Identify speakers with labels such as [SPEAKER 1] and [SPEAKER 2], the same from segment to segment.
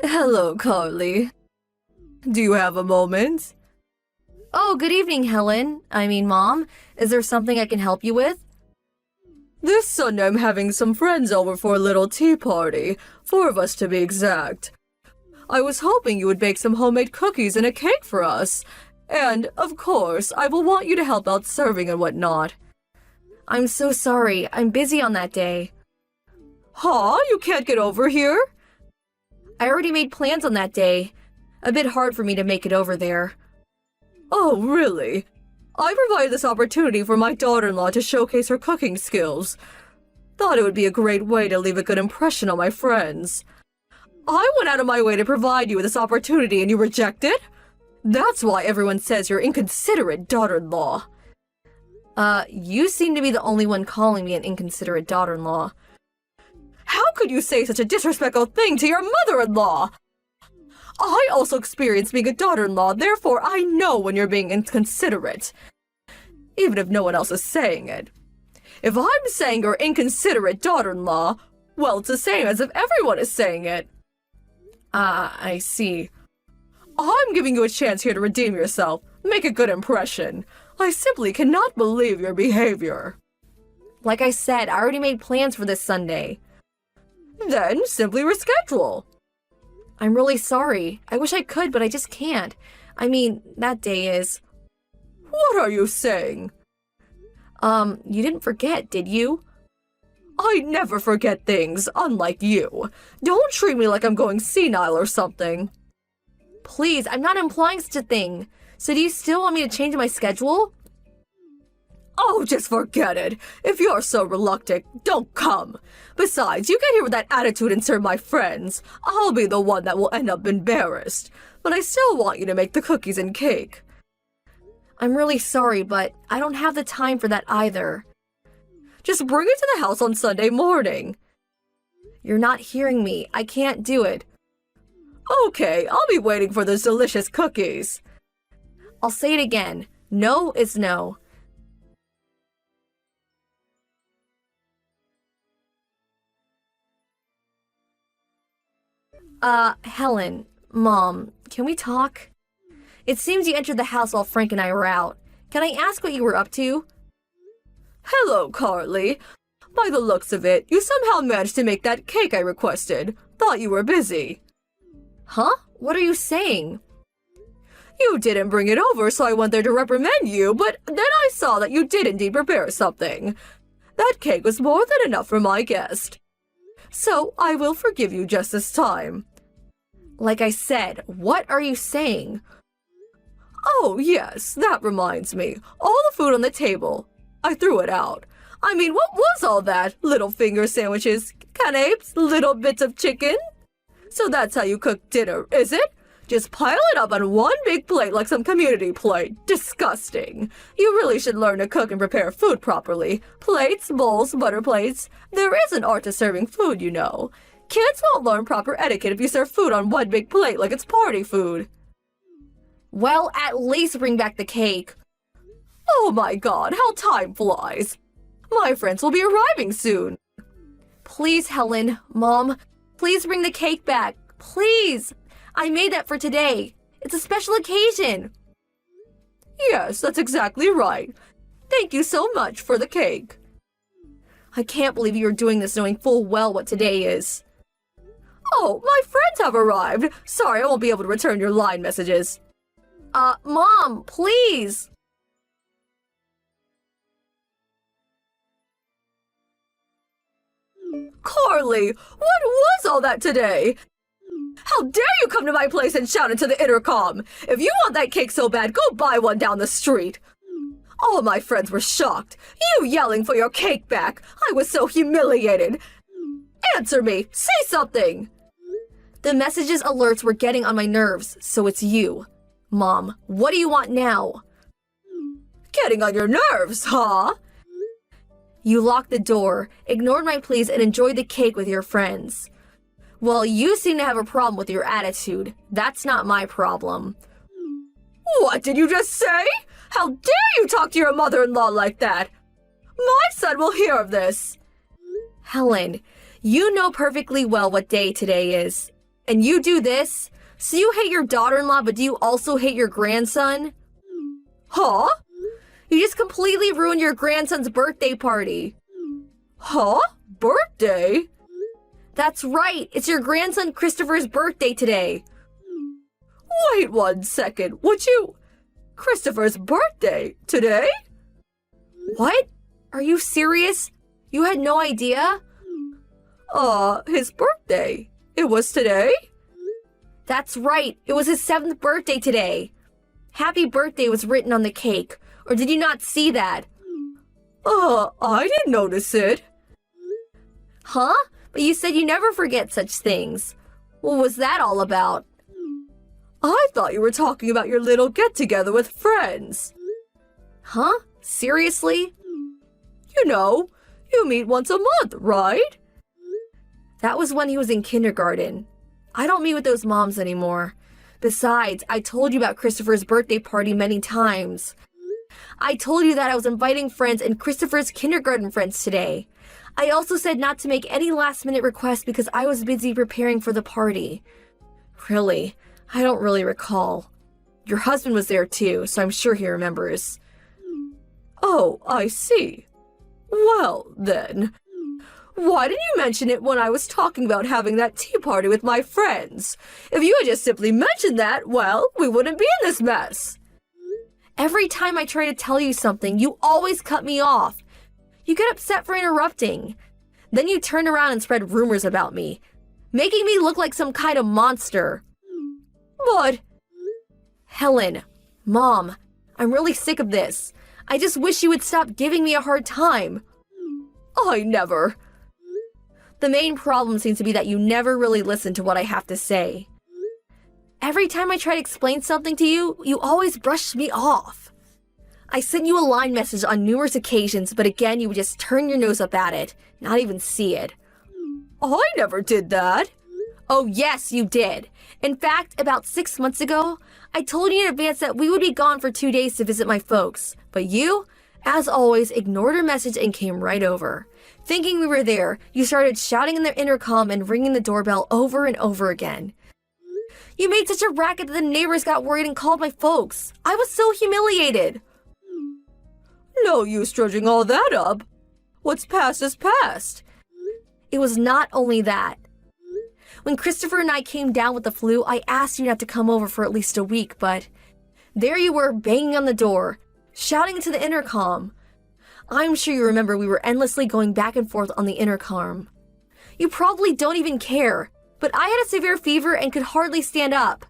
[SPEAKER 1] Hello, Carly. Do you have a moment?
[SPEAKER 2] Oh, good evening, Helen. Mom. Is there something I can help you with?
[SPEAKER 1] This Sunday I'm having some friends over for a little tea party, 4 of us to be exact. I was hoping you would bake some homemade cookies and a cake for us. And, of course, I will want you to help out serving and whatnot.
[SPEAKER 2] I'm so sorry. I'm busy on that day.
[SPEAKER 1] Huh? You can't get over here?
[SPEAKER 2] I already made plans on that day. A bit hard for me to make it over there.
[SPEAKER 1] Oh, really? I provided this opportunity for my daughter-in-law to showcase her cooking skills. Thought it would be a great way to leave a good impression on my friends. I went out of my way to provide you with this opportunity and you reject it? That's why everyone says you're inconsiderate daughter-in-law.
[SPEAKER 2] You seem to be the only one calling me an inconsiderate daughter-in-law.
[SPEAKER 1] How could you say such a disrespectful thing to your mother-in-law? I also experienced being a daughter-in-law, therefore I know when you're being inconsiderate. Even if no one else is saying it. If I'm saying you're inconsiderate daughter-in-law, well, it's the same as if everyone is saying it.
[SPEAKER 2] I see.
[SPEAKER 1] I'm giving you a chance here to redeem yourself. Make a good impression. I simply cannot believe your behavior.
[SPEAKER 2] Like I said, I already made plans for this Sunday.
[SPEAKER 1] Then simply reschedule.
[SPEAKER 2] I'm really sorry. I wish I could, but I just can't. That day is...
[SPEAKER 1] What are you saying?
[SPEAKER 2] You didn't forget, did you?
[SPEAKER 1] I never forget things, unlike you. Don't treat me like I'm going senile or something.
[SPEAKER 2] Please, I'm not implying such a thing. So do you still want me to change my schedule?
[SPEAKER 1] Oh, just forget it. If you're so reluctant, don't come. Besides, you get here with that attitude and serve my friends. I'll be the one that will end up embarrassed. But I still want you to make the cookies and cake.
[SPEAKER 2] I'm really sorry, but I don't have the time for that either.
[SPEAKER 1] Just bring it to the house on Sunday morning.
[SPEAKER 2] You're not hearing me. I can't do it.
[SPEAKER 1] Okay, I'll be waiting for those delicious cookies.
[SPEAKER 2] I'll say it again. No is no. Helen, Mom, can we talk? It seems you entered the house while Frank and I were out. Can I ask what you were up to?
[SPEAKER 1] Hello, Carly. By the looks of it, you somehow managed to make that cake I requested. Thought you were busy.
[SPEAKER 2] Huh? What are you saying?
[SPEAKER 1] You didn't bring it over, so I went there to reprimand you, but then I saw that you did indeed prepare something. That cake was more than enough for my guest. So I will forgive you just this time.
[SPEAKER 2] Like I said, what are you saying?
[SPEAKER 1] Oh, yes, that reminds me. All the food on the table. I threw it out. What was all that? Little finger sandwiches, canapes, little bits of chicken? So that's how you cook dinner, is it? Just pile it up on one big plate like some community plate. Disgusting. You really should learn to cook and prepare food properly. Plates, bowls, butter plates. There is an art to serving food, you know. Kids won't learn proper etiquette if you serve food on one big plate like it's party food.
[SPEAKER 2] Well, at least bring back the cake.
[SPEAKER 1] Oh my God, how time flies. My friends will be arriving soon.
[SPEAKER 2] Please, Helen, Mom, please bring the cake back. Please. I made that for today. It's a special occasion.
[SPEAKER 1] Yes, that's exactly right. Thank you so much for the cake.
[SPEAKER 2] I can't believe you're doing this knowing full well what today is.
[SPEAKER 1] Oh, my friends have arrived. Sorry, I won't be able to return your line messages.
[SPEAKER 2] Mom, please.
[SPEAKER 1] Carly, what was all that today? How dare you come to my place and shout into the intercom? If you want that cake so bad, go buy one down the street. All my friends were shocked. You yelling for your cake back. I was so humiliated. Answer me. Say something.
[SPEAKER 2] The messages alerts were getting on my nerves, so it's you. Mom, what do you want now?
[SPEAKER 1] Getting on your nerves, huh?
[SPEAKER 2] You locked the door, ignored my pleas, and enjoyed the cake with your friends. Well, you seem to have a problem with your attitude. That's not my problem.
[SPEAKER 1] What did you just say? How dare you talk to your mother-in-law like that? My son will hear of this.
[SPEAKER 2] Helen, you know perfectly well what day today is. And you do this? So you hate your daughter-in-law, but do you also hate your grandson?
[SPEAKER 1] Huh?
[SPEAKER 2] You just completely ruined your grandson's birthday party.
[SPEAKER 1] Huh? Birthday?
[SPEAKER 2] That's right. It's your grandson Christopher's birthday today.
[SPEAKER 1] Wait 1 second. Christopher's birthday? Today?
[SPEAKER 2] What? Are you serious? You had no idea?
[SPEAKER 1] His birthday. It was today?
[SPEAKER 2] That's right. It was his 7th birthday today. Happy birthday was written on the cake. Or did you not see that?
[SPEAKER 1] I didn't notice it.
[SPEAKER 2] Huh? But you said you never forget such things. What was that all about?
[SPEAKER 1] I thought you were talking about your little get-together with friends.
[SPEAKER 2] Huh? Seriously?
[SPEAKER 1] You know, you meet once a month, right?
[SPEAKER 2] That was when he was in kindergarten. I don't meet with those moms anymore. Besides, I told you about Christopher's birthday party many times. I told you that I was inviting friends and Christopher's kindergarten friends today. I also said not to make any last-minute requests because I was busy preparing for the party. Really, I don't really recall. Your husband was there too, so I'm sure he remembers.
[SPEAKER 1] Oh, I see. Well, then, why didn't you mention it when I was talking about having that tea party with my friends? If you had just simply mentioned that, well, we wouldn't be in this mess.
[SPEAKER 2] Every time I try to tell you something, you always cut me off. You get upset for interrupting. Then you turn around and spread rumors about me, making me look like some kind of monster.
[SPEAKER 1] What?
[SPEAKER 2] Helen, Mom, I'm really sick of this. I just wish you would stop giving me a hard time.
[SPEAKER 1] I never.
[SPEAKER 2] The main problem seems to be that you never really listen to what I have to say. Every time I try to explain something to you, you always brush me off. I sent you a line message on numerous occasions, but again, you would just turn your nose up at it, not even see it.
[SPEAKER 1] I never did that.
[SPEAKER 2] Oh yes, you did. In fact, about 6 months ago, I told you in advance that we would be gone for 2 days to visit my folks, but you, as always, ignored her message and came right over. Thinking we were there, you started shouting in the intercom and ringing the doorbell over and over again. You made such a racket that the neighbors got worried and called my folks. I was so humiliated.
[SPEAKER 1] No use dredging all that up. What's past is past.
[SPEAKER 2] It was not only that. When Christopher and I came down with the flu, I asked you not to come over for at least a week, but there you were banging on the door, shouting into the intercom. I'm sure you remember we were endlessly going back and forth on the intercom. You probably don't even care, but I had a severe fever and could hardly stand up.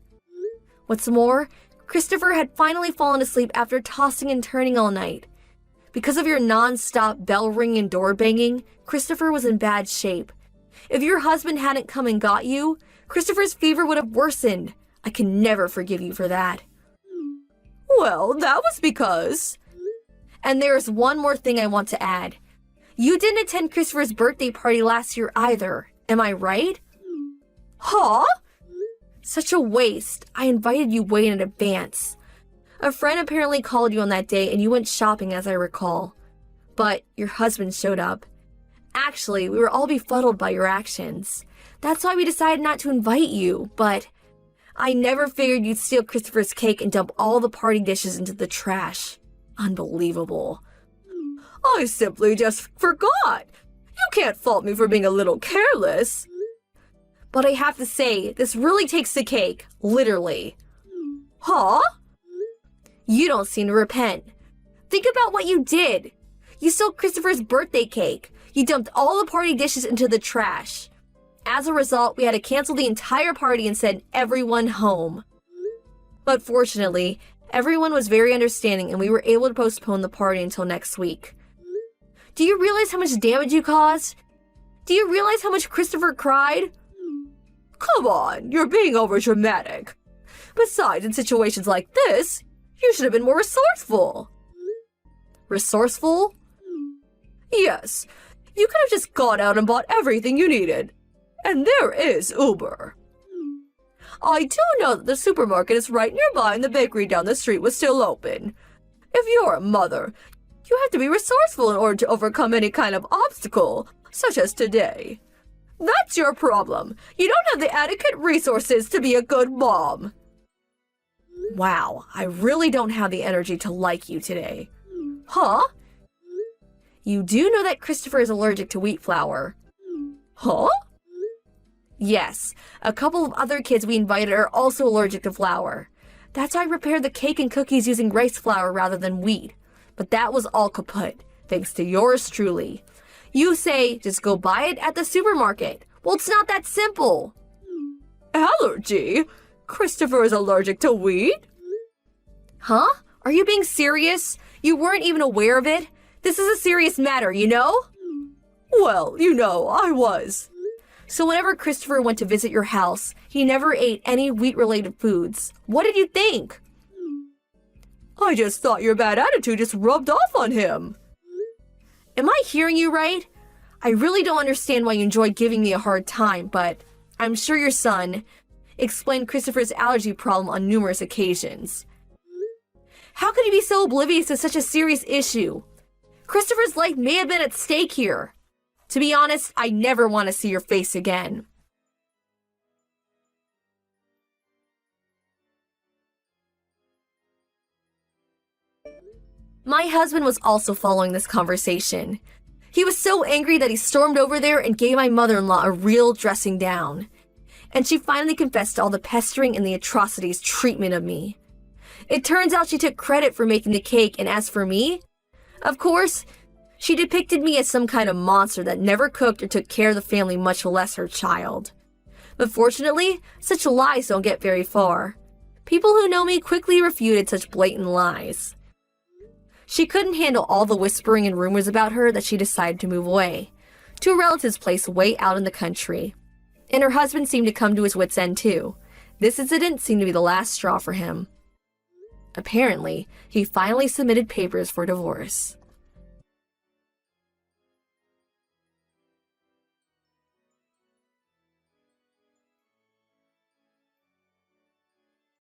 [SPEAKER 2] What's more, Christopher had finally fallen asleep after tossing and turning all night. Because of your non-stop bell ringing and door banging, Christopher was in bad shape. If your husband hadn't come and got you, Christopher's fever would have worsened. I can never forgive you for that.
[SPEAKER 1] Well, that was because...
[SPEAKER 2] And there's one more thing I want to add. You didn't attend Christopher's birthday party last year either. Am I right?
[SPEAKER 1] Huh?
[SPEAKER 2] Such a waste. I invited you way in advance. A friend apparently called you on that day and you went shopping, as I recall. But your husband showed up. Actually, we were all befuddled by your actions. That's why we decided not to invite you, but I never figured you'd steal Christopher's cake and dump all the party dishes into the trash. Unbelievable.
[SPEAKER 1] I simply just forgot. You can't fault me for being a little careless.
[SPEAKER 2] But I have to say, this really takes the cake, literally.
[SPEAKER 1] Huh?
[SPEAKER 2] You don't seem to repent. Think about what you did. You stole Christopher's birthday cake. You dumped all the party dishes into the trash. As a result, we had to cancel the entire party and send everyone home. But fortunately, everyone was very understanding and we were able to postpone the party until next week. Do you realize how much damage you caused? Do you realize how much Christopher cried?
[SPEAKER 1] Come on, you're being overdramatic. Besides, in situations like this, you should have been more resourceful.
[SPEAKER 2] Resourceful?
[SPEAKER 1] Yes, you could have just gone out and bought everything you needed. And there is Uber. I do know that the supermarket is right nearby and the bakery down the street was still open. If you're a mother, you have to be resourceful in order to overcome any kind of obstacle, such as today. That's your problem. You don't have the adequate resources to be a good mom.
[SPEAKER 2] Wow, I really don't have the energy to like you today. Huh? You do know that Christopher is allergic to wheat flour.
[SPEAKER 1] Huh?
[SPEAKER 2] Yes, a couple of other kids we invited are also allergic to flour. That's why I prepared the cake and cookies using rice flour rather than wheat. But that was all kaput, thanks to yours truly. You say, just go buy it at the supermarket. Well, it's not that simple.
[SPEAKER 1] Allergy? Christopher is allergic to wheat?
[SPEAKER 2] Huh? Are you being serious? You weren't even aware of it? This is a serious matter, you know?
[SPEAKER 1] Well, I was.
[SPEAKER 2] So whenever Christopher went to visit your house, he never ate any wheat-related foods. What did you think?
[SPEAKER 1] I just thought your bad attitude just rubbed off on him.
[SPEAKER 2] Am I hearing you right? I really don't understand why you enjoy giving me a hard time, but I'm sure your son explained Christopher's allergy problem on numerous occasions. How could he be so oblivious to such a serious issue? Christopher's life may have been at stake here. To be honest, I never want to see your face again. My husband was also following this conversation. He was so angry that he stormed over there and gave my mother-in-law a real dressing down. And she finally confessed to all the pestering and the atrocities treatment of me. It turns out she took credit for making the cake, and as for me, of course, she depicted me as some kind of monster that never cooked or took care of the family, much less her child. But fortunately, such lies don't get very far. People who know me quickly refuted such blatant lies. She couldn't handle all the whispering and rumors about her that she decided to move away, to a relative's place way out in the country. And her husband seemed to come to his wits' end too. This incident seemed to be the last straw for him. Apparently, he finally submitted papers for divorce.